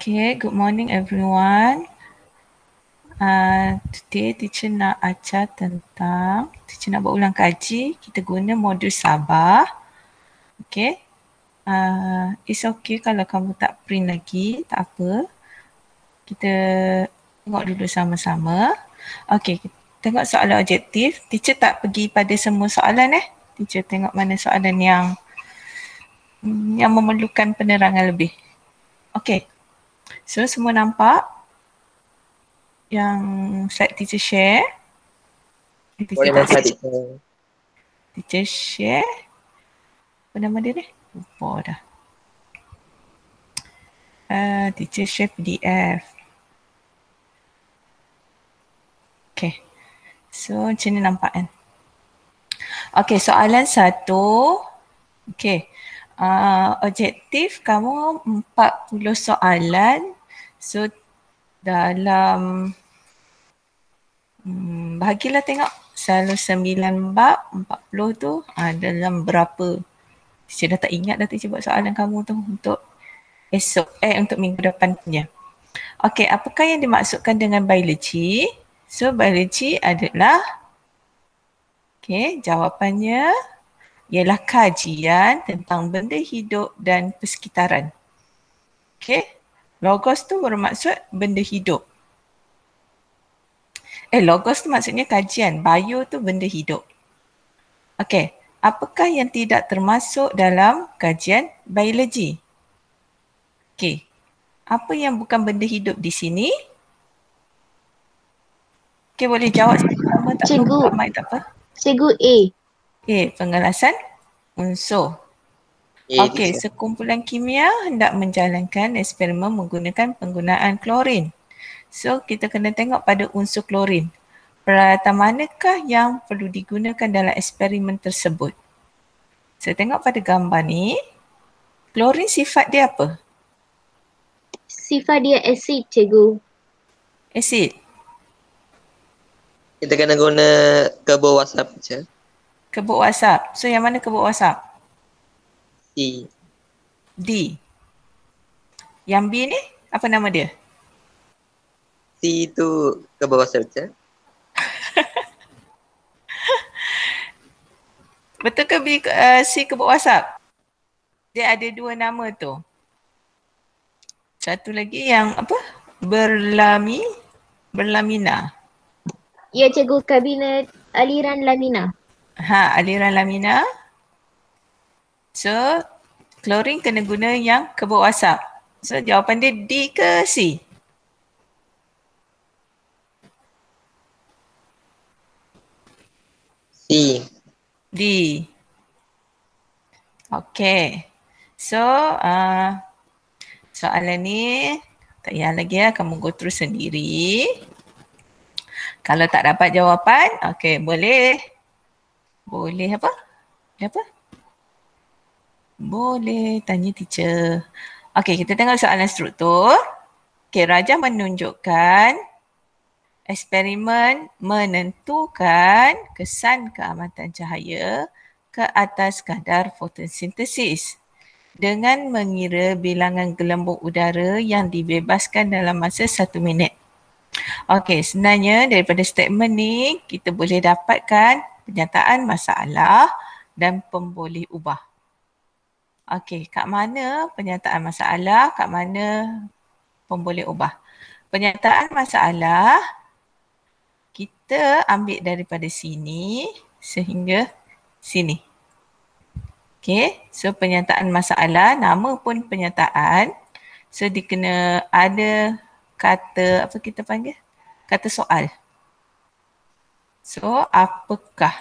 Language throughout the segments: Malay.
Okay, good morning everyone. Today teacher nak ajar tentang, teacher nak buat ulang kaji, kita guna modul Sabah. Okay, it's okay kalau kamu tak print lagi, tak apa. Kita tengok dulu sama-sama. Okay, kita tengok soalan objektif. Teacher tak pergi pada semua soalan Teacher tengok mana soalan yang memerlukan penerangan lebih. Okay. So, semua nampak yang slide teacher share? Boleh nampak Teacher share. Apa nama dia ni? Lupa dah. Teacher share PDF. Okay. So, macam ni nampak kan? Okay, soalan 1. Okay. Objektif kamu 40 soalan. So, dalam bahagilah tengok. Selalu 9 bab, 40 tu dalam berapa? Saya dah tak ingat dah teacher buat soalan kamu tu untuk esok, untuk minggu depan punya. Okay, apakah yang dimaksudkan dengan biologi? So, biologi adalah, okay, jawapannya ialah kajian tentang benda hidup dan persekitaran. Okay, logos tu bermaksud benda hidup. Logos tu maksudnya kajian, bio tu benda hidup. Okay, apakah yang tidak termasuk dalam kajian biologi? Okay, apa yang bukan benda hidup di sini? Okay, boleh jawab sama tak perlu buka mic tak apa. Cikgu A. Pengelasan unsur. Okey, sekumpulan kimia hendak menjalankan eksperimen menggunakan penggunaan klorin. So, kita kena tengok pada unsur klorin. Peralatan manakah yang perlu digunakan dalam eksperimen tersebut? So, tengok pada gambar ni. Klorin sifat dia apa? Sifat dia asid, cikgu. Asid. Kita kena guna kebun WhatsApp je. Kebun WhatsApp. So, yang mana kebun WhatsApp? D. Yang B ni, apa nama dia? C tu kebun WhatsApp je. Betul ke B, C kebun WhatsApp? Dia ada dua nama tu. Satu lagi yang apa? Berlamina. Ya, cikgu, kabinet aliran lamina. Aliran lamina. So, klorin kena guna yang kebun WhatsApp. So, jawapan dia D ke C? C. D. Okay. So, soalan ni tak payah lagi kamu go through sendiri. Kalau tak dapat jawapan, okay, boleh apa? Boleh tanya teacher. Okay, kita tengok soalan struktur. Okay, Rajah menunjukkan eksperimen menentukan kesan keamatan cahaya ke atas kadar fotosintesis dengan mengira bilangan gelembung udara yang dibebaskan dalam masa 1 minit. Okey, sebenarnya daripada statement ni kita boleh dapatkan penyataan masalah dan pemboleh ubah. Okey, kat mana penyataan masalah, kat mana pemboleh ubah? Penyataan masalah kita ambil daripada sini sehingga sini. Okey, so penyataan masalah, nama pun penyataan. So dia kena ada kata, apa kita panggil? Kata soal. So, apakah?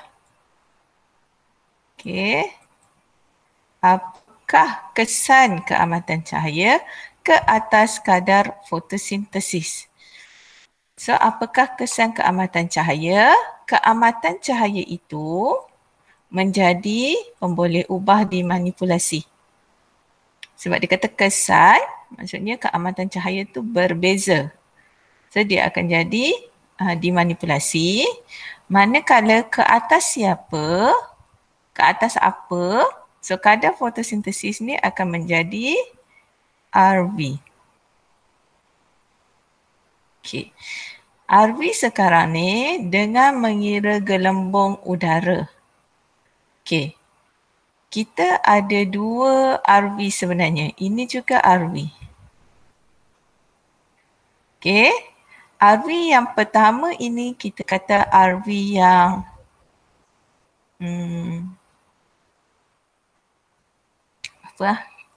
Okey. Apakah kesan keamatan cahaya ke atas kadar fotosintesis? So, apakah kesan keamatan cahaya? Keamatan cahaya itu menjadi pemboleh ubah dimanipulasi. Sebab dia kata kesan, maksudnya keamatan cahaya itu berbeza. So, dia akan jadi dimanipulasi. Manakala ke atas siapa, ke atas apa, so kadar fotosintesis ni akan menjadi RV. Okey. Arvi sekarang ni dengan mengira gelembung udara. Okey. Kita ada dua Arvi sebenarnya. Ini juga Arvi. Okey. Arvi yang pertama ini kita kata Arvi yang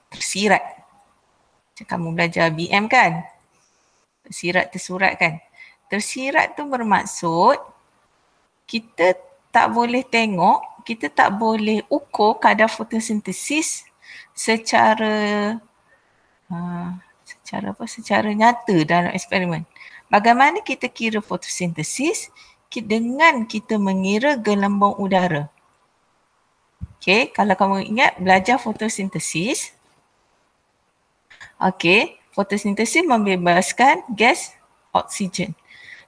tersirat. Macam kamu belajar BM kan? Tersirat, tersurat kan? Tersirat tu bermaksud kita tak boleh tengok, kita tak boleh ukur kadar fotosintesis secara nyata dalam eksperimen. Bagaimana kita kira fotosintesis? Dengan kita mengira gelembung udara. Okey, kalau kamu ingat belajar fotosintesis. Okey, fotosintesis membebaskan gas oksigen.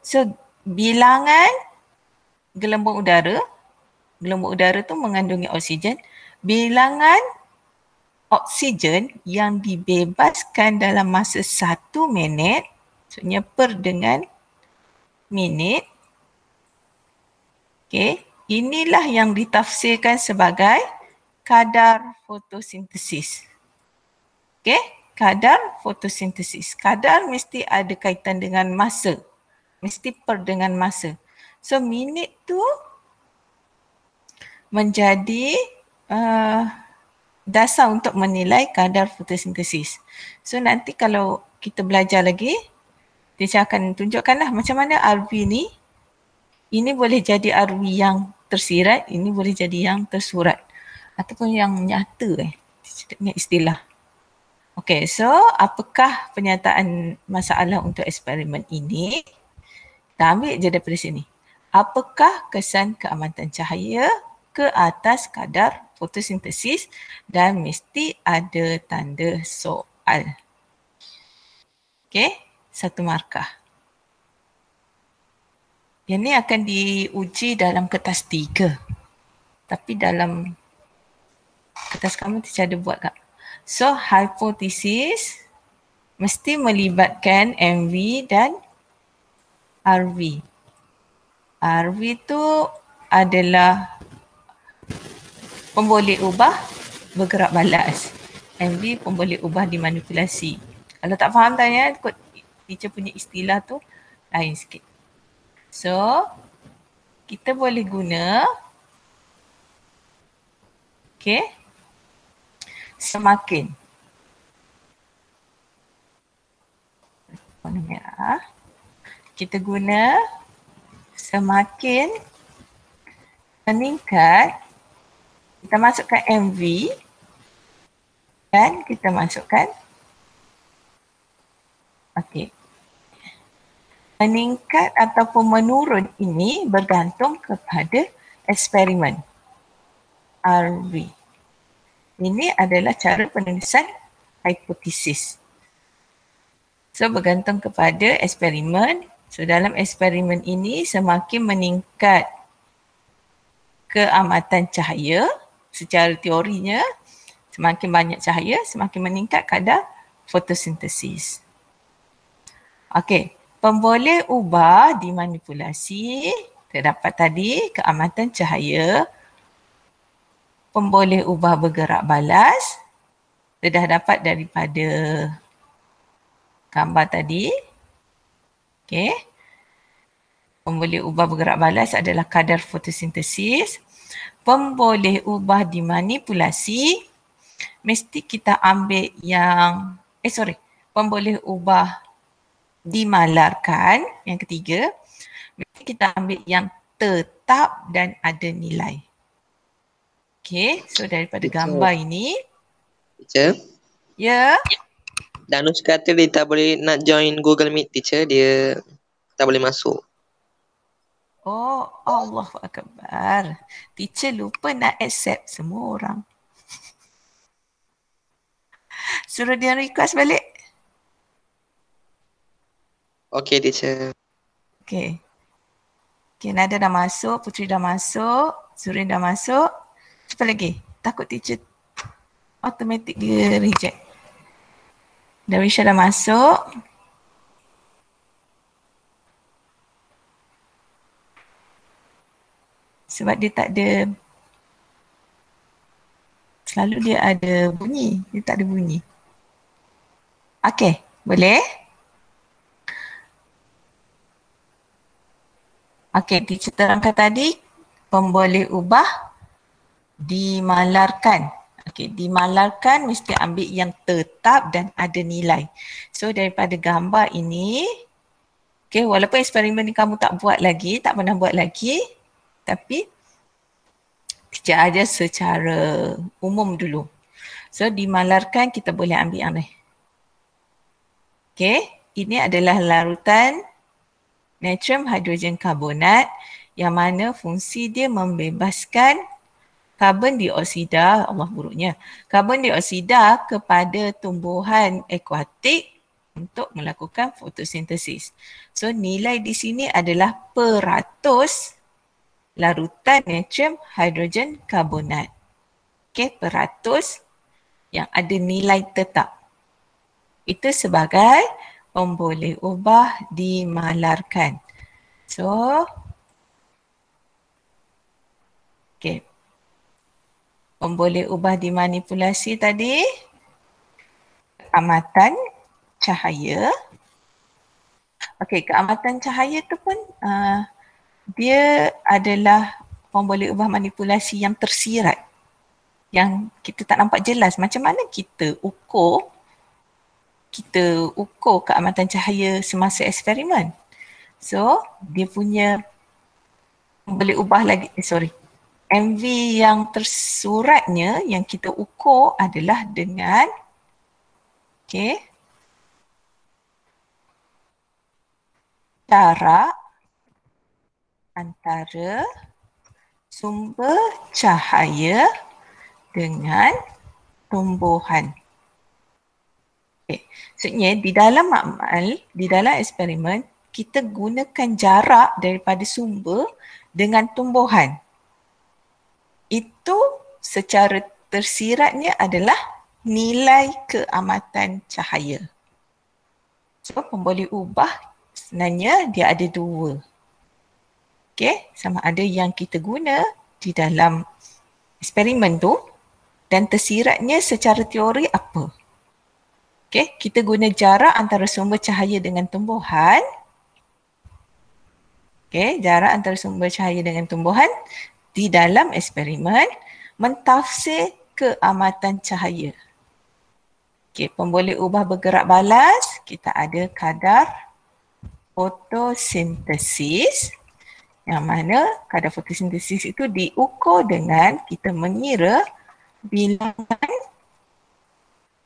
So, bilangan gelembung udara tu mengandungi oksigen. Bilangan oksigen yang dibebaskan dalam masa 1 minit, maksudnya per dengan minit. Okey, inilah yang ditafsirkan sebagai kadar fotosintesis. Okey, kadar fotosintesis. Kadar mesti ada kaitan dengan masa. Mesti per dengan masa. So, minit tu menjadi dasar untuk menilai kadar fotosintesis. So, nanti kalau kita belajar lagi, teacher akan tunjukkanlah macam mana RV ni. Ini boleh jadi RV yang tersirat, ini boleh jadi yang tersurat. Ataupun yang nyata teacher ingat istilah. Okay, so apakah penyataan masalah untuk eksperimen ini? Kita ambil je daripada sini. Apakah kesan keamatan cahaya ke atas kadar fotosintesis, dan mesti ada tanda soal. Okey, 1 markah. Yang ni akan diuji dalam kertas 3. Tapi dalam kertas kamu teacher ada buat tak? So, hipotesis mesti melibatkan MV dan RV. RV tu adalah pemboleh ubah bergerak balas. MV pemboleh ubah dimanipulasi. Kalau tak faham tanya, ikut teacher punya istilah tu lain sikit. So, kita boleh guna semakin warna merah. Kita guna semakin meningkat, kita masukkan MV dan kita masukkan meningkat ataupun menurun ini bergantung kepada eksperimen RV. Ini adalah cara penulisan hipotesis. So, bergantung kepada eksperimen. So, dalam eksperimen ini semakin meningkat keamatan cahaya secara teorinya, semakin banyak cahaya, semakin meningkat kadar fotosintesis. Okey, pemboleh ubah dimanipulasi, terdapat tadi keamatan cahaya, pemboleh ubah bergerak balas, sudah dapat daripada gambar tadi. Okey. Pemboleh ubah bergerak balas adalah kadar fotosintesis. Pemboleh ubah dimanipulasi, mesti kita ambil yang, pemboleh ubah dimalarkan, yang ketiga, mesti kita ambil yang tetap dan ada nilai. Okey, so daripada gambar ini. Teacher? Ya? Danush kata dia tak boleh nak join Google Meet, teacher. Dia tak boleh masuk. Oh, Allahu Akbar. Teacher lupa nak accept semua orang. Suruh dia request balik. Okey, teacher. Okey. Okey, Nada dah masuk, Putri dah masuk, Surin dah masuk. Cepat lagi. Takut teacher automatic dia reject. Dawisha dah masuk. Sebab dia tak ada, selalu dia ada bunyi, dia tak ada bunyi. Okey, boleh? Okey, teacher terangkan tadi, pemboleh ubah dimalarkan. Okey, dimalarkan mesti ambil yang tetap dan ada nilai. So daripada gambar ini, okey, walaupun eksperimen ni kamu tak buat lagi, tak pernah buat lagi, tapi teacher ajar secara umum dulu. So dimalarkan kita boleh ambil yang ni. Okey, ini adalah larutan natrium hidrogen karbonat yang mana fungsi dia membebaskan karbon dioksida, Allah buruknya, karbon dioksida kepada tumbuhan akuatik untuk melakukan fotosintesis. So nilai di sini adalah peratus larutan natrium hidrogen karbonat. Okey, peratus yang ada nilai tetap. Itu sebagai pemboleh ubah dimalarkan. So, okey. Pemboleh ubah dimanipulasi tadi, keamatan cahaya. Okey, keamatan cahaya tu pun dia adalah pemboleh ubah manipulasi yang tersirat. Yang kita tak nampak jelas macam mana kita ukur keamatan cahaya semasa eksperimen. So, dia punya boleh ubah lagi, MV yang tersuratnya yang kita ukur adalah dengan jarak antara sumber cahaya dengan tumbuhan. Maksudnya di dalam makmal, di dalam eksperimen, kita gunakan jarak daripada sumber dengan tumbuhan. Itu secara tersiratnya adalah nilai keamatan cahaya. So pemboleh ubah sebenarnya dia ada dua. Okey, sama ada yang kita guna di dalam eksperimen tu dan tersiratnya secara teori apa. Okey, kita guna jarak antara sumber cahaya dengan tumbuhan. Okey, jarak antara sumber cahaya dengan tumbuhan di dalam eksperimen mentafsir keamatan cahaya. Okey, pemboleh ubah bergerak balas, kita ada kadar fotosintesis yang mana kadar fotosintesis itu diukur dengan kita mengira bilangan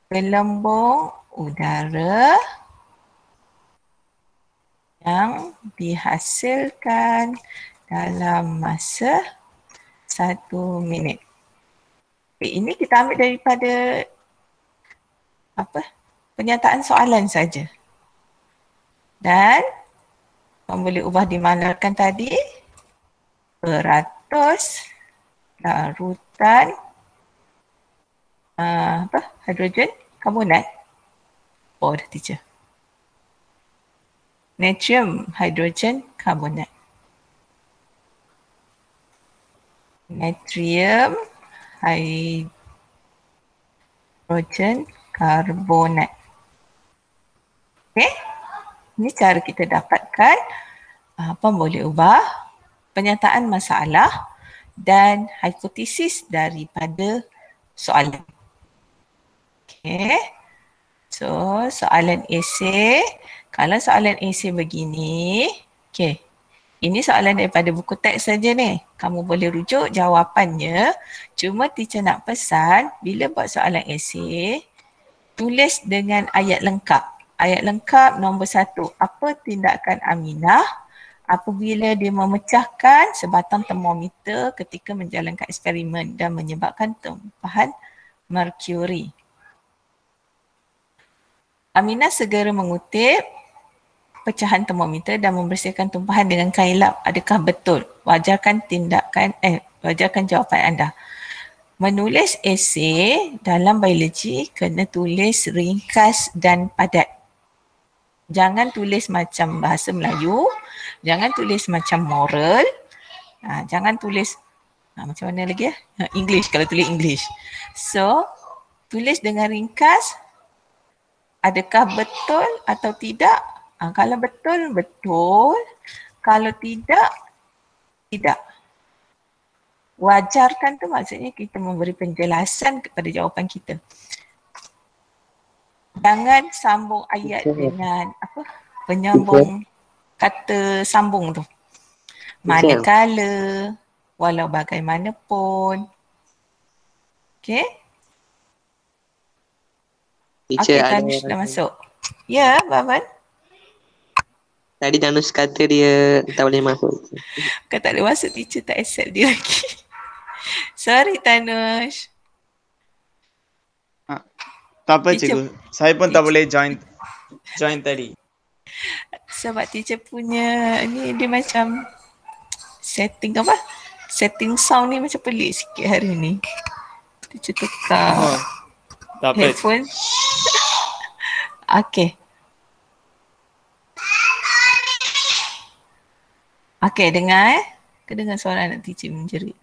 gelembung udara yang dihasilkan dalam masa 1 minit. Okay, ini kita ambil daripada pernyataan soalan saja. Dan pemboleh ubah dimalarkan tadi peratus larutan hidrogen karbonat. Oh, dah teacher. Natrium hidrogen karbonat. Natrium hidrogen karbonat. Okey. Ini cara kita dapatkan pemboleh ubah, pernyataan masalah dan hipotesis daripada soalan. Okey. So, soalan esei. Kalau soalan esei begini, okey. Ini soalan daripada buku teks saja ni. Kamu boleh rujuk jawapannya. Cuma teacher nak pesan, bila buat soalan esei, tulis dengan ayat lengkap. Ayat lengkap nombor 1. Apa tindakan Aminah apabila dia memecahkan sebatang termometer ketika menjalankan eksperimen dan menyebabkan tumpahan merkuri? Aminah segera mengutip pecahan termometer dan membersihkan tumpahan dengan kain lap. Adakah betul? Wajarkan jawapan anda. Menulis esei dalam biologi kena tulis ringkas dan padat. Jangan tulis macam bahasa Melayu, jangan tulis macam moral, Jangan tulis macam mana lagi ya? English, kalau tulis English. So, tulis dengan ringkas, adakah betul atau tidak? Kalau betul, betul. Kalau tidak, tidak. Wajarkan tu maksudnya kita memberi penjelasan kepada jawapan kita. Jangan sambung ayat dengan penyambung kata sambung tu. Manakala, walau bagaimanapun. Okay? Teacher, Okay, Tanush dah masuk. Ya, Baban. tadi Danus kata dia tak boleh masuk. Kau tak boleh masuk, teacher tak accept dia lagi. Sorry, Tanush. Tak apa Teacher- cikgu. Saya pun tak boleh join tadi. Sebab teacher punya ni dia macam setting setting sound ni macam pelik sikit hari ni. Teacher tukar Tak apa. headphone. Okay. Okay, dengar Kau dengar suara anak teacher menjerit.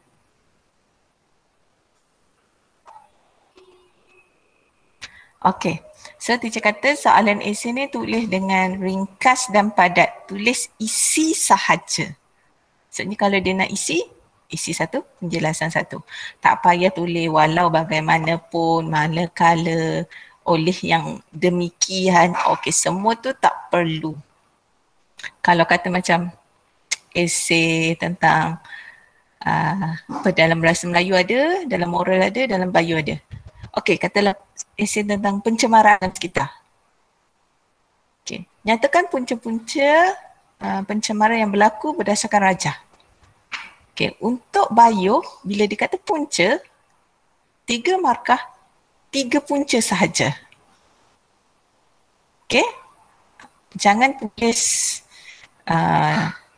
Okay. So teacher kata soalan esei ni tulis dengan ringkas dan padat. Tulis isi sahaja. Maksudnya kalau dia nak isi satu, penjelasan satu. Tak payah tulis walau bagaimanapun, manakala, oleh yang demikian. Okey, semua tu tak perlu. Kalau kata macam esei tentang dalam bahasa Melayu ada, dalam oral ada, dalam bio ada. Okey, katalah esei tentang pencemaran sekitar. Okey, nyatakan punca-punca pencemaran yang berlaku berdasarkan rajah. Okey, untuk bio, bila dikata punca, 3 markah, 3 punca sahaja. Okey, jangan tulis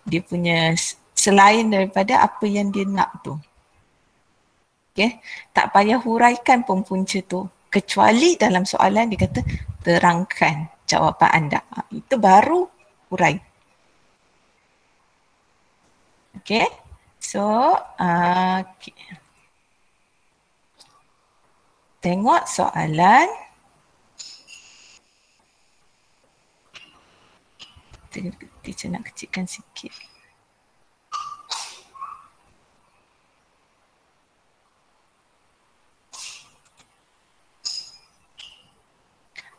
dia punya selain daripada apa yang dia nak tu. Okey, tak payah huraikan pun punca tu. Kecuali dalam soalan dia kata terangkan jawapan anda. Itu baru hurai. Okey. So, okay. Tengok soalan. Teacher nak kecilkan sikit.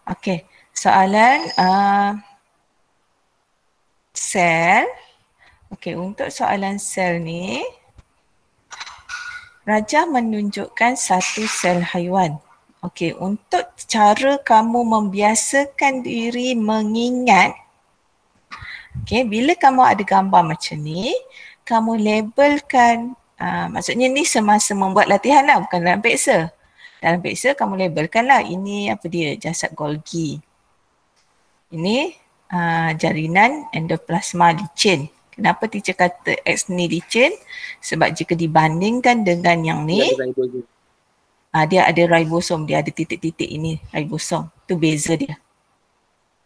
Okey, soalan sel. Okey, untuk soalan sel ni, rajah menunjukkan satu sel haiwan. Okey, untuk cara kamu membiasakan diri mengingat, okey, bila kamu ada gambar macam ni, kamu labelkan, maksudnya ni semasa membuat latihan lah, bukan dalam peksa. Dalam peksa kamu labelkan lah, ini apa dia, jasad Golgi. Ini jarinan endoplasma licin. Kenapa teacher kata X ni licin? Sebab jika dibandingkan dengan yang ni, dia ada ribosom, dia ada titik-titik ini ribosom. Tu beza dia.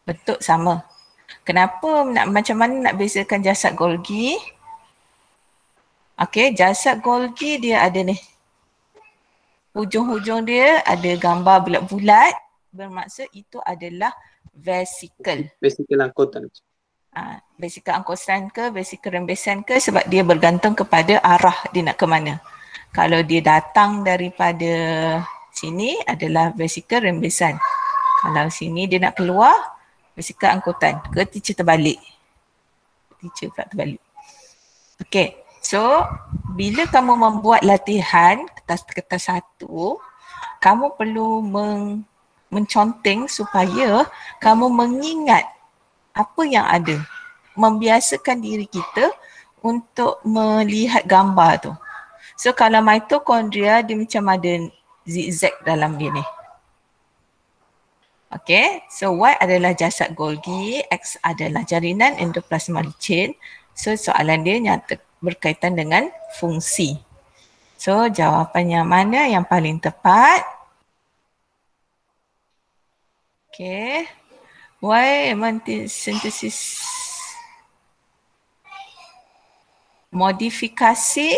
Bentuk sama. Kenapa macam mana nak bezakan jasad Golgi? Okey, jasad Golgi dia ada ni. Hujung-hujung dia ada gambar bulat-bulat, bermaksud itu adalah vesikel. Vesikel angkutan. Vesikel angkutan ke, vesikel rembesan ke, sebab dia bergantung kepada arah dia nak ke mana. Kalau dia datang daripada sini adalah vesikel rembesan. Kalau sini dia nak keluar, vesikel angkutan. Ke teacher terbalik. Teacher pula terbalik. Okey. So, bila kamu membuat latihan kertas-kertas satu, kamu perlu menconteng supaya kamu mengingat apa yang ada. Membiasakan diri kita untuk melihat gambar tu. So, kalau mitokondria dia macam ada zigzag dalam dia ni. Okay, so Y adalah jasad Golgi, X adalah jarinan endoplasma licin. So, soalan dia nyata berkaitan dengan fungsi. So, jawapannya mana yang paling tepat? Okay. Y sintesis. modifikasi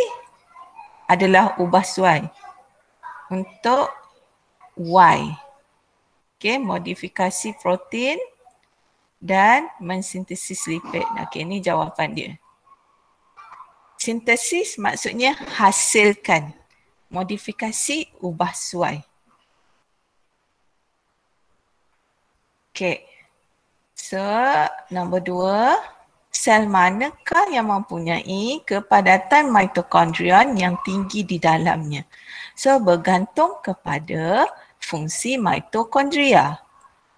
adalah ubah suai untuk Y. Okey, modifikasi protein dan mensintesis lipid. Okey, ini jawapan dia. Sintesis maksudnya hasilkan. Modifikasi ubah suai. Okey. So, nombor 2, sel manakah yang mempunyai kepadatan mitokondrion yang tinggi di dalamnya? So, bergantung kepada fungsi mitokondria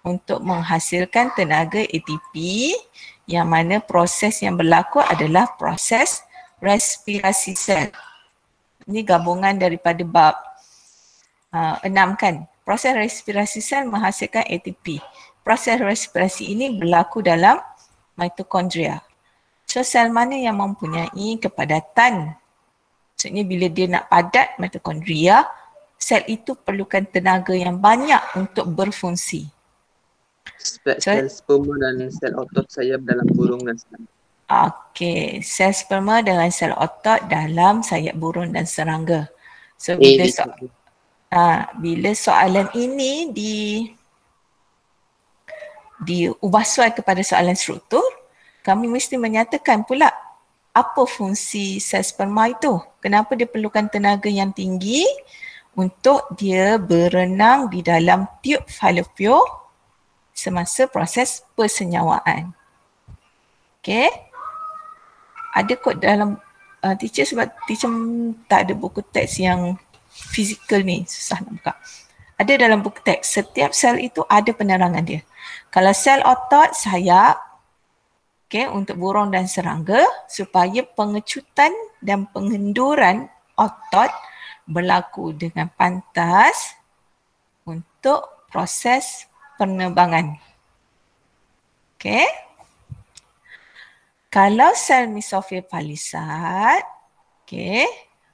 untuk menghasilkan tenaga ATP, yang mana proses yang berlaku adalah proses respirasi sel. Ini gabungan daripada bab 6 kan. Proses respirasi sel menghasilkan ATP. Proses respirasi ini berlaku dalam mitokondria. So, sel mana yang mempunyai kepadatan? Maksudnya bila dia nak padat mitokondria, sel itu perlukan tenaga yang banyak untuk berfungsi. Sel sperma dan sel otot sayap dalam burung dan serangga. Okey, sel sperma dengan sel otot dalam sayap burung dan serangga. So, bila soalan ini diubah suai kepada soalan struktur, kami mesti menyatakan pula apa fungsi sel sperma itu. Kenapa dia perlukan tenaga yang tinggi untuk dia berenang di dalam tiub falopio semasa proses persenyawaan. Okey. Ada kot dalam teacher, sebab teacher tak ada buku teks yang fizikal ni, susah nak buka. Ada dalam buku teks, setiap sel itu ada penerangan dia. Kalau sel otot sayap, untuk burung dan serangga, supaya pengecutan dan pengenduran otot berlaku dengan pantas untuk proses penerbangan. Okey. Kalau sel mesofil palisat,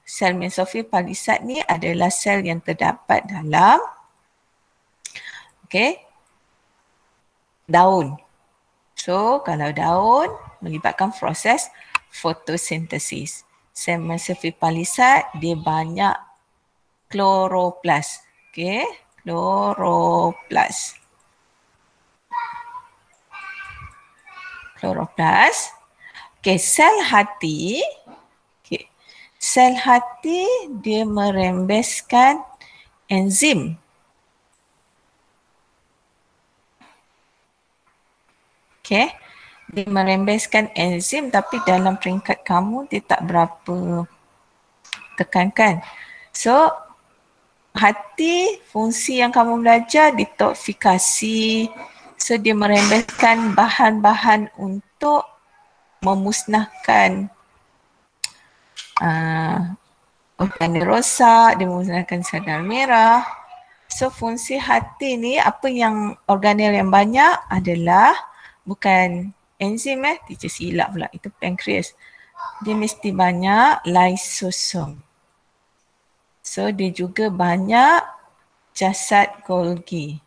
sel mesofil palisat ni adalah sel yang terdapat dalam daun. So, kalau daun melibatkan proses fotosintesis. Sel mesofil palisat dia banyak kloroplas. Kloroplas. Sel hati. Sel hati dia merembeskan enzim. Dia merembeskan enzim, tapi dalam peringkat kamu dia tak berapa tekankan. So, hati fungsi yang kamu belajar detoksifikasi. So, dia merembeskan bahan-bahan untuk memusnahkan organel rosak, dia memusnahkan sel darah merah. So, fungsi hati ni, apa yang organel yang banyak adalah bukan enzim, teacher silap pula, itu pankreas. Dia mesti banyak lysosom. So, dia juga banyak jasad Golgi.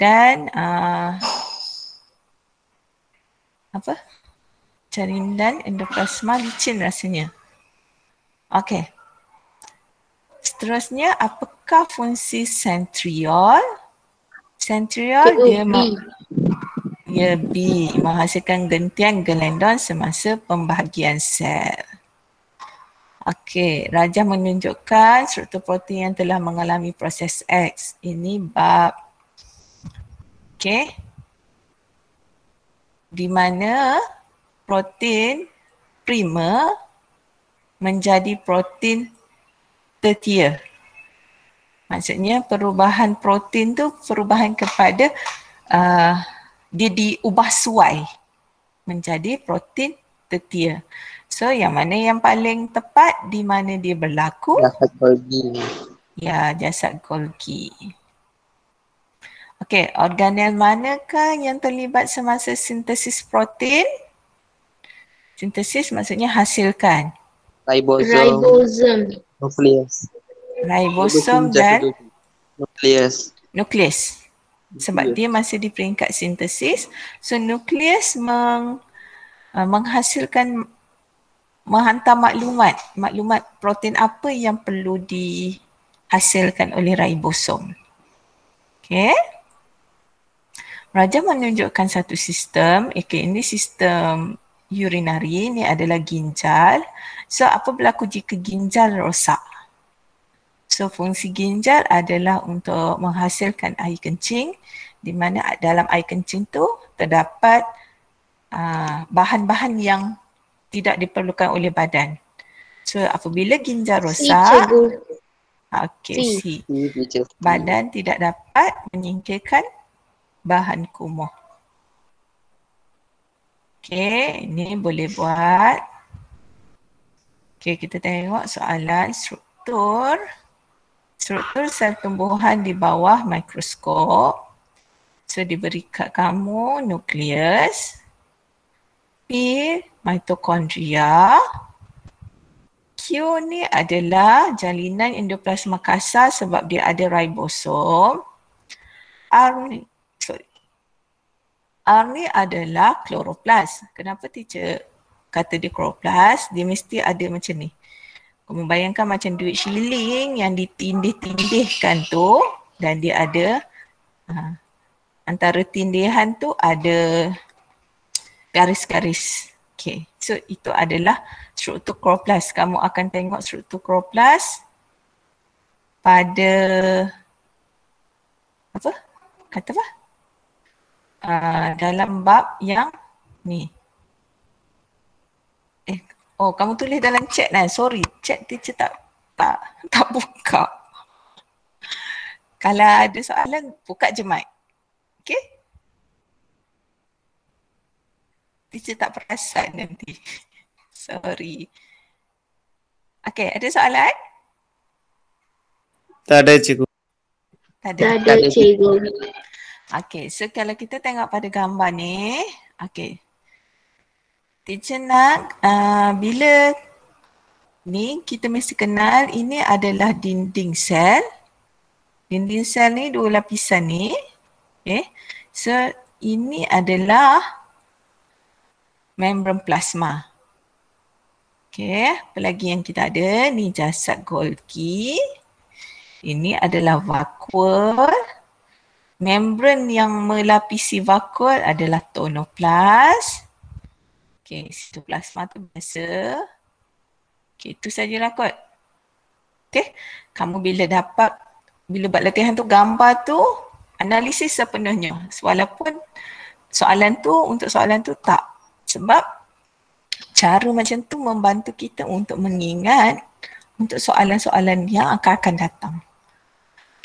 Dan jaringan endoplasma licin rasanya. Seterusnya, apakah fungsi sentriol? Sentriol dia menghasilkan gentian gelendon semasa pembahagian sel. Rajah menunjukkan struktur protein yang telah mengalami proses X. Ini bab di mana protein primer menjadi protein tertier. Maksudnya perubahan protein tu perubahan kepada dia diubah suai menjadi protein tertier. So, yang mana yang paling tepat di mana dia berlaku? Jasad Golgi. Ya, jasad Golgi. Organel manakah yang terlibat semasa sintesis protein? Sintesis maksudnya hasilkan. Ribosom. Nukleus. Ribosom dan nukleus. nukleus. sebab dia masih di peringkat sintesis. So nukleus menghasilkan, menghantar maklumat protein apa yang perlu dihasilkan oleh ribosom. Okay. Raja menunjukkan satu sistem, ini sistem urinari, ini adalah ginjal. So apa berlaku jika ginjal rosak? So fungsi ginjal adalah untuk menghasilkan air kencing, di mana dalam air kencing tu terdapat bahan-bahan yang tidak diperlukan oleh badan. So apabila ginjal rosak, badan tidak dapat menyingkirkan bahan kumuh. Ini boleh buat. Kita tengok soalan struktur sel tumbuhan di bawah mikroskop. So diberi kat kamu nukleus, P mitokondria, Q ni adalah jalinan endoplasma kasar sebab dia ada ribosom. R ni adalah kloroplas. Kenapa teacher kata dia kloroplas? Dia mesti ada macam ni. Kamu bayangkan macam duit shilling yang ditindih-tindihkan tu, dan dia ada antara tindihan tu ada garis-garis. So itu adalah struktur kloroplas. Kamu akan tengok struktur kloroplas pada dalam bab yang ni. Kamu tulis dalam chat lah. Sorry, chat teacher tak buka. Kalau ada soalan, buka je mic. Okay? Teacher tak perasan nanti. Sorry. Okay, ada soalan? Tak ada cikgu. Tak ada cikgu. Okay, so kalau kita tengok pada gambar ni, teacher nak bila ni kita mesti kenal ini adalah dinding sel. Dinding sel ni dua lapisan ni. So ini adalah membran plasma. Apa lagi yang kita ada? Ni jasad Golgi. Ini adalah vakuol. Membran yang melapisi vakuol adalah tonoplas. Sitoplasma tu biasa. Itu sajalah kot. Kamu bila buat latihan tu, gambar tu, analisis sepenuhnya. Walaupun untuk soalan tu tak. Sebab cara macam tu membantu kita untuk mengingat untuk soalan-soalan yang akan datang.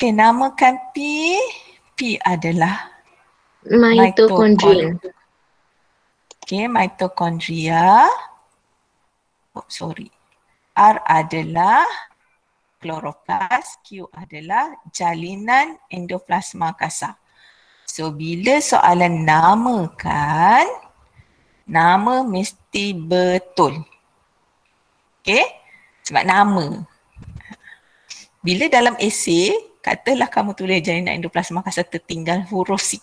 Namakan P adalah mitokondria. Mitokondria. R adalah kloroplas, Q adalah jalinan endoplasma kasar. So bila soalan namakan, nama mesti betul. Sebab nama. Bila dalam esei, katalah kamu tulis jalinan endoplasma kasar tertinggal huruf 1,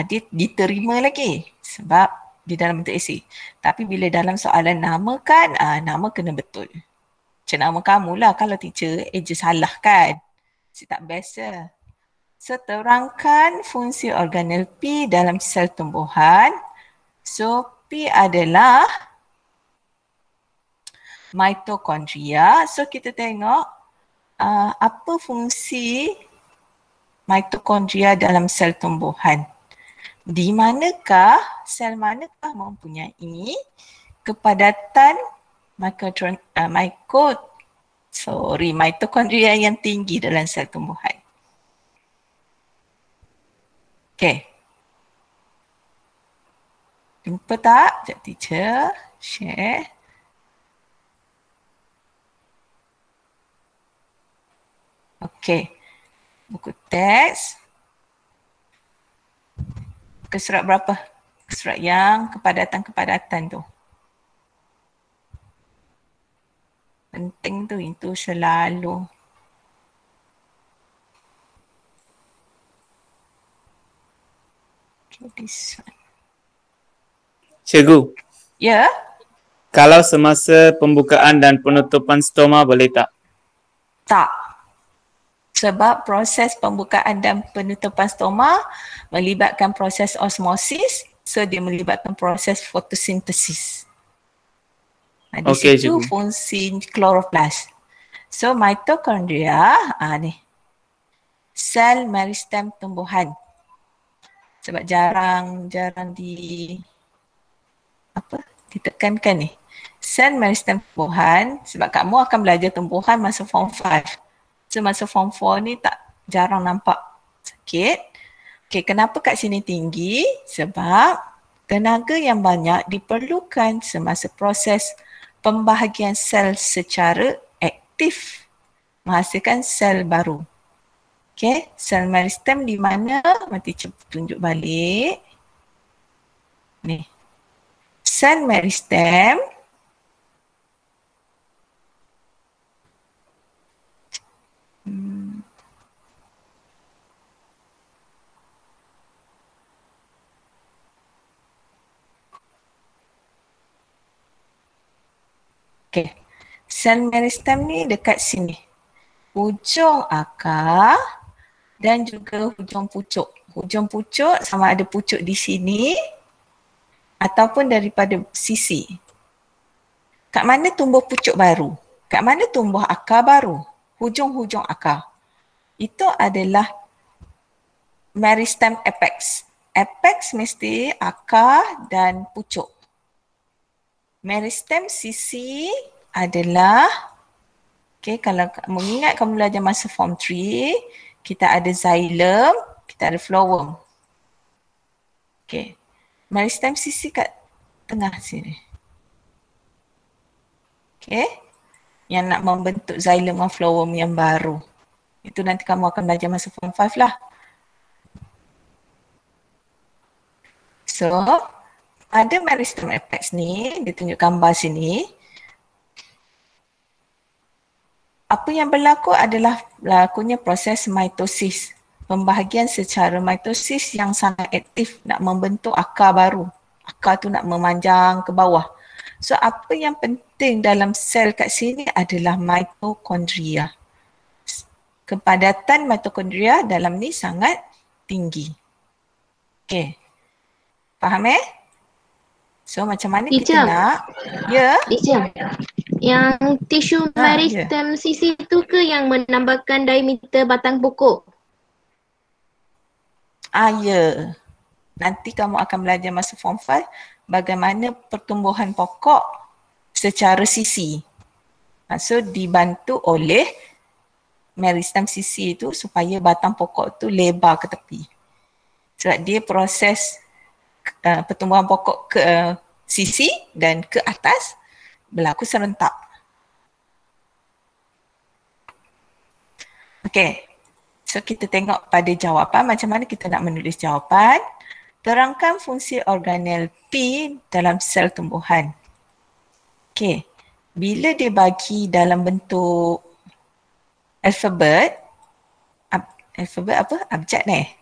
dia diterima lagi sebab di dalam bentuk esei. Tapi bila dalam soalan namakan, nama kena betul. Macam nama kamu lah, kalau teacher je salah kan. Tak biasa. So terangkan fungsi organel P dalam sel tumbuhan. So P adalah mitokondria. So kita tengok apa fungsi mitokondria dalam sel tumbuhan. Di manakah, sel manakah mempunyai kepadatan mitokondria yang tinggi dalam sel tumbuhan. Jumpa tak? Sekejap teacher share. Buku teks. Ke surat berapa? Surat yang kepadatan tu. Penting tu, itu selalu. Okay, this one. Cikgu, Ya, kalau semasa pembukaan dan penutupan stoma boleh tak? tak. Sebab proses pembukaan dan penutupan stoma melibatkan proses osmosis, so dia melibatkan proses fotosintesis. Di Okey, situ cikgu. fungsi kloroplast. So mitokondria, ni sel meristem tumbuhan. Sebab jarang ditekankan ni. Sel meristem tumbuhan, sebab kamu akan belajar tumbuhan masa form 5. So masa form 4 ni jarang nampak sakit. Okay, kenapa kat sini tinggi? Sebab tenaga yang banyak diperlukan semasa proses pembahagian sel secara aktif menghasilkan sel baru. Okay, sel meristem di mana? Mati tunjuk balik. Ni. Sel meristem Okay. Sel meristem ni dekat sini. Hujung akar dan juga hujung pucuk. Hujung pucuk sama ada pucuk di sini ataupun daripada sisi. Kat mana tumbuh pucuk baru? Kat mana tumbuh akar baru? Hujung-hujung akar. Itu adalah meristem apex. Apex mesti akar dan pucuk. Meristem sisi adalah, okay, kalau kamu ingat kamu belajar masa form 3, kita ada xylem, kita ada phloem. Okay. Meristem sisi kat tengah sini. Okay. Yang nak membentuk xylem dan phloem yang baru. Itu nanti kamu akan belajar masa form 5 lah. So, ada meristem apex ni, dia tunjuk gambar sini. Apa yang berlaku adalah berlakunya proses mitosis. Pembahagian secara mitosis yang sangat aktif nak membentuk akar baru. Akar tu nak memanjang ke bawah. So apa yang penting dalam sel kat sini adalah mitokondria. Kepadatan mitokondria dalam ni sangat tinggi. Okay. Faham So macam mana kita Teacher. nak? Ya. Teacher, yang tisu meristem sisi tu ke yang menambahkan diameter batang pokok? Ya. Nanti kamu akan belajar masa form 5 bagaimana pertumbuhan pokok secara sisi. So dibantu oleh meristem sisi itu supaya batang pokok tu lebar ke tepi. Sebab dia proses pertumbuhan pokok ke sisi dan ke atas berlaku serentak. Okey. So kita tengok pada jawapan macam mana kita nak menulis jawapan. Terangkan fungsi organel P dalam sel tumbuhan. Okey. Bila dia bagi dalam bentuk alfabet apa? Abjad ni.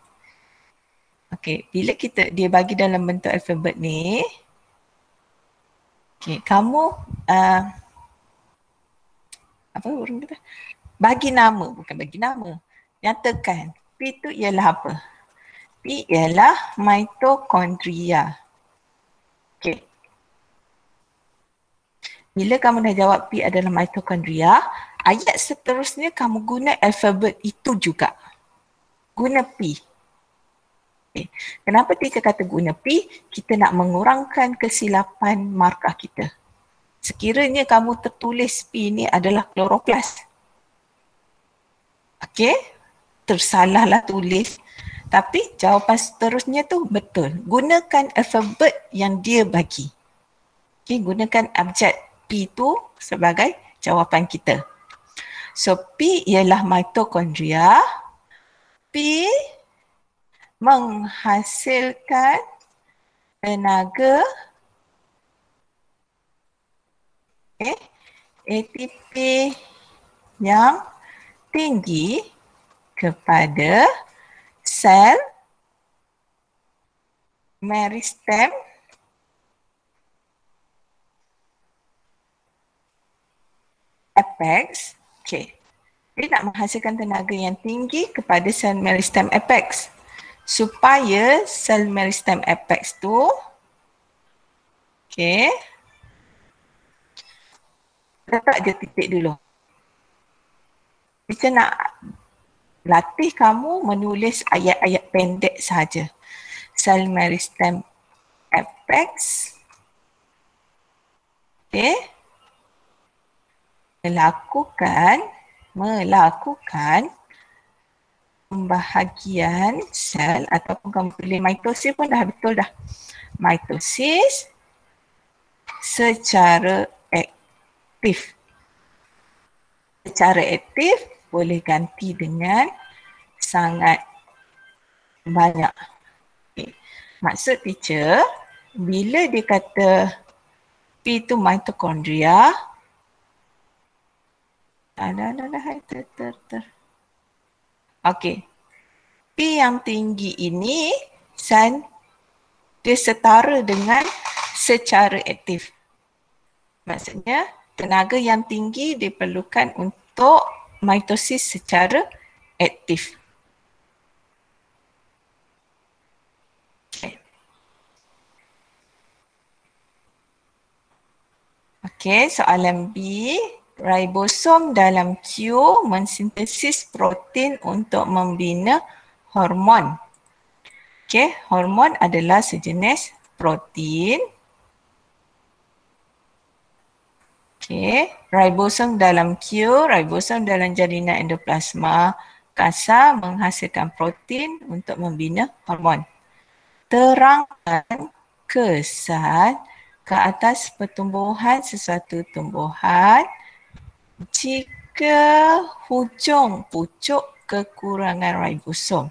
Okey, bila dia bagi dalam bentuk alfabet ni, okey, kamu apa orang kata? Bagi nama, bukan bagi nama. Nyatakan P itu ialah apa? P ialah mitokondria. Okey. Bila kamu dah jawab P adalah mitokondria, ayat seterusnya kamu guna alfabet itu juga. Guna P. Okay. Kenapa teacher kata guna P? Kita nak mengurangkan kesilapan markah kita. Sekiranya kamu tertulis P ni adalah kloroplast. Okey? Tersalahlah tulis. Tapi jawapan seterusnya tu betul. Gunakan alfabet yang dia bagi. Okey, gunakan abjad P tu sebagai jawapan kita. So P ialah mitokondria. P menghasilkan tenaga ATP yang tinggi kepada sel meristem apex. Okey. Dia nak menghasilkan tenaga yang tinggi kepada sel meristem apex supaya sel meristem apex tu okey, letak je titik dulu. Kita nak latih kamu menulis ayat-ayat pendek sahaja. Sel meristem apex okey, melakukan pembahagian sel ataupun kamu pilih mitosis pun dah betul dah. Mitosis secara aktif. Secara aktif boleh ganti dengan sangat banyak. Okay. Maksud teacher, bila dia kata P itu mitokondria, okey. P yang tinggi ini dia setara dengan secara aktif. Maksudnya tenaga yang tinggi diperlukan untuk mitosis secara aktif. Okey, soalan B. Ribosom dalam Q mensintesis protein untuk membina hormon. Okey, hormon adalah sejenis protein. Okey, ribosom dalam Q, ribosom dalam jaringan endoplasma kasar menghasilkan protein untuk membina hormon. Terangkan kesan ke atas pertumbuhan sesuatu tumbuhan jika hujung pucuk kekurangan ribosom.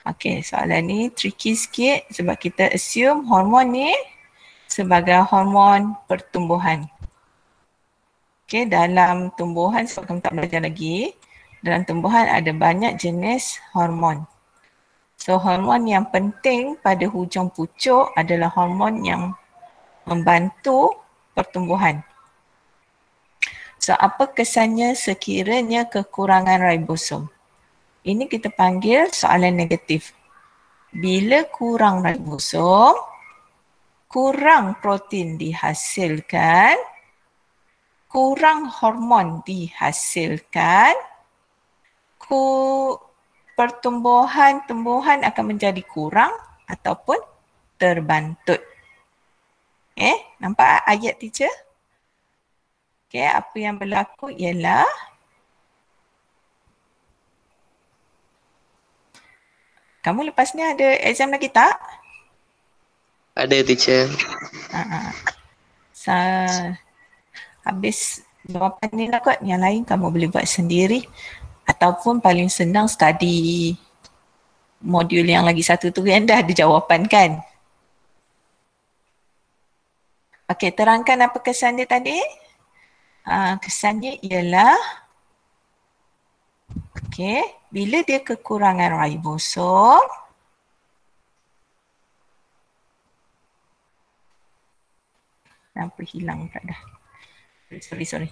Okey, soalan ni tricky sikit sebab kita assume hormon ni sebagai hormon pertumbuhan. Okey, dalam tumbuhan, sebab kamu tak belajar lagi, dalam tumbuhan ada banyak jenis hormon. So, hormon yang penting pada hujung pucuk adalah hormon yang membantu pertumbuhan. So, apa kesannya sekiranya kekurangan ribosom? Ini kita panggil soalan negatif. Bila kurang ribosom, kurang protein dihasilkan, kurang hormon dihasilkan, tumbuhan akan menjadi kurang ataupun terbantut. Nampak ayat teacher? Apa yang berlaku ialah kamu lepas ni ada exam lagi tak? Ada teacher. Habis jawapan ni lah kot, yang lain kamu boleh buat sendiri ataupun paling senang study modul yang lagi satu tu yang dah ada jawapan kan? Okey, terangkan apa kesan dia tadi? Kesannya ialah bila dia kekurangan ribosom, kenapa hilang pula dah? Sorry.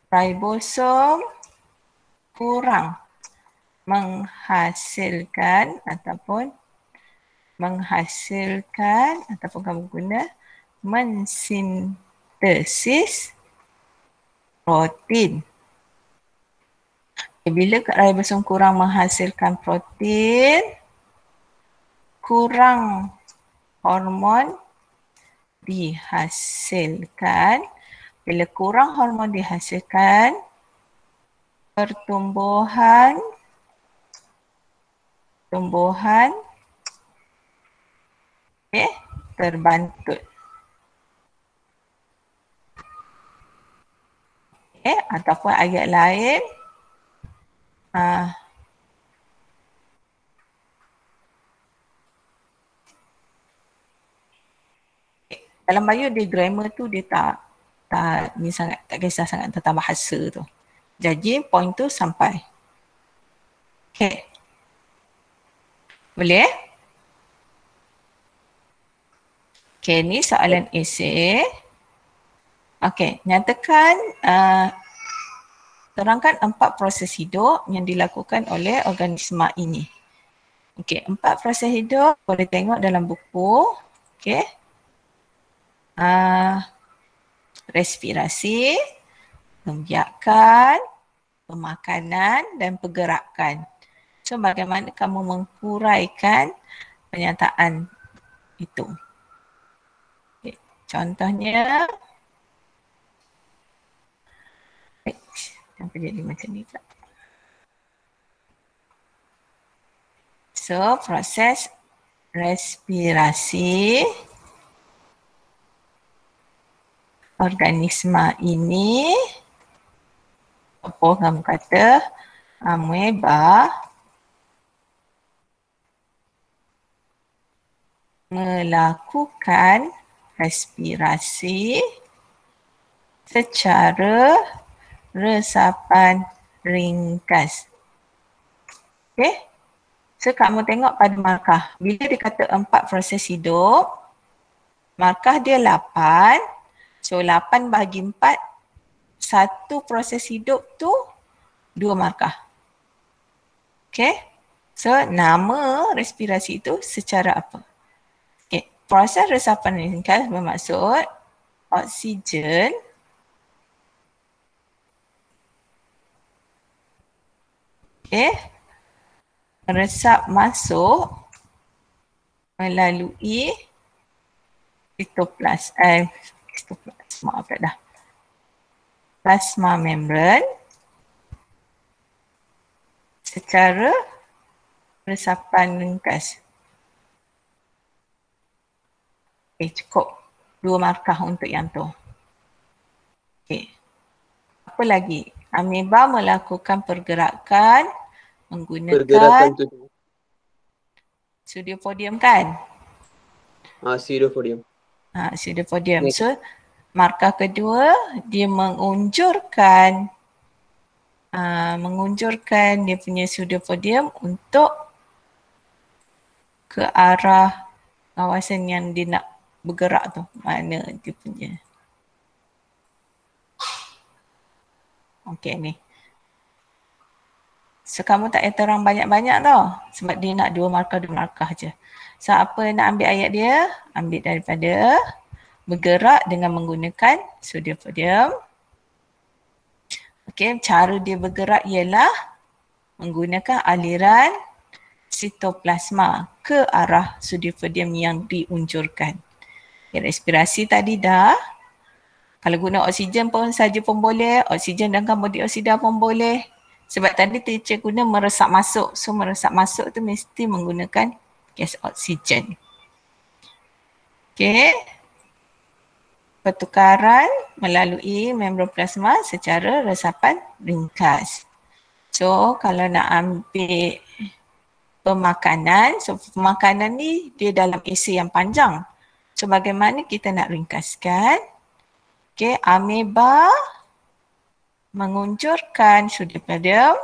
Ribosom kurang menghasilkan ataupun kamu guna mensintesis protein. Bila ribosom kurang menghasilkan protein, kurang hormon dihasilkan. Bila kurang hormon dihasilkan, tumbuhan terbantut. Ataupun ayat lain, dalam biodiagram tu dia tak kisah sangat tentang bahasa tu. Jadi point tu sampai. Boleh? Okay, ni soalan esei. Okay, nyatakan, terangkan 4 proses hidup yang dilakukan oleh organisma ini. Okay, 4 proses hidup boleh tengok dalam buku. Okay. Respirasi, pembiakan, pemakanan dan pergerakan. So, bagaimana kamu menghuraikan pernyataan itu? Okay. Contohnya, kenapa jadi macam ni pula? So, proses respirasi organisma ini, apa kamu kata, ameba melakukan respirasi secara resapan ringkas. Okay? So, kamu tengok pada markah. Bila dia kata 4 proses hidup, markah dia 8. So, 8 bahagi 4, 1 proses hidup tu 2 markah. Okay? So, nama respirasi itu secara apa? Okay. Proses resapan ringkas bermaksud oksigen meresap masuk melalui plasma membran secara resapan ringkas. Okay, cukup 2 markah untuk yang tu. Okay. Apa lagi? Ameba melakukan pergerakan menggunakan pseudopodium kan? Pseudopodium. Pseudopodium. So, markah kedua, dia mengunjurkan dia punya pseudopodium untuk ke arah kawasan yang dia nak bergerak tu. Mana dia punya. Okey ni. So, kamu tak payah terang banyak-banyak tau. Sebab dia nak 2 markah je. So, apa nak ambil ayat dia? Ambil daripada bergerak dengan menggunakan pseudopodium. Okey, cara dia bergerak ialah menggunakan aliran sitoplasma ke arah pseudopodium yang diunjurkan. Okay, respirasi tadi dah. Kalau guna oksigen pun saja pun boleh. Oksigen dan karbon dioksida pun boleh. Sebab tadi teacher guna meresap masuk. So meresap masuk tu mesti menggunakan gas oksigen. Okey. Pertukaran melalui membran plasma secara resapan ringkas. So kalau nak ambil pemakanan, so pemakanan ni dia dalam esei yang panjang. So bagaimana kita nak ringkaskan? Okey, ameba mengunjurkan pseudopodium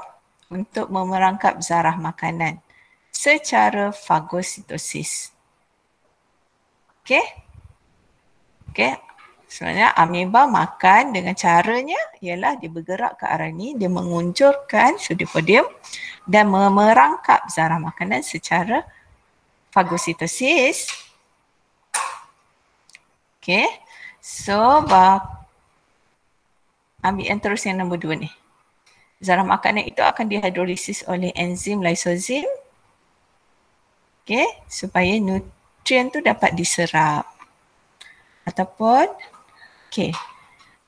untuk memerangkap zarah makanan secara fagositosis. Okey? Okey. Sebenarnya ameba makan dengan caranya ialah dia bergerak ke arah ni, dia mengunjurkan pseudopodium dan memerangkap zarah makanan secara fagositosis. Okey. So, ambil yang terus yang nombor 2 ni. Zarah makanan itu akan dihidrolisis oleh enzim lysosome. Okey, supaya nutrien tu dapat diserap. Ataupun, okey,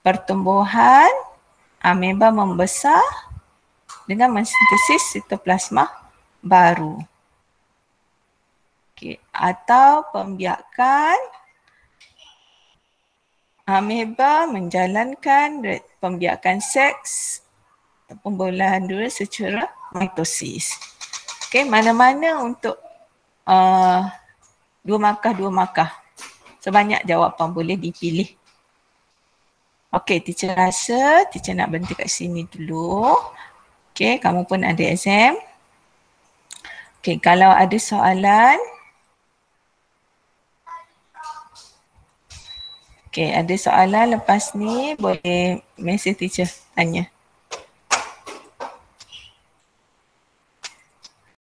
pertumbuhan ameba membesar dengan mensintesis sitoplasma baru. Okey, atau pembiakan ameba menjalankan pembiakan seks pembelahan dua secara mitosis. Okey, mana-mana untuk 2 markah. Sebanyak jawapan boleh dipilih. Okey, teacher rasa teacher nak berhenti kat sini dulu. Okey, kamu pun ada exam. Okey, kalau ada soalan. Okey, ada soalan lepas ni boleh message teacher tanya.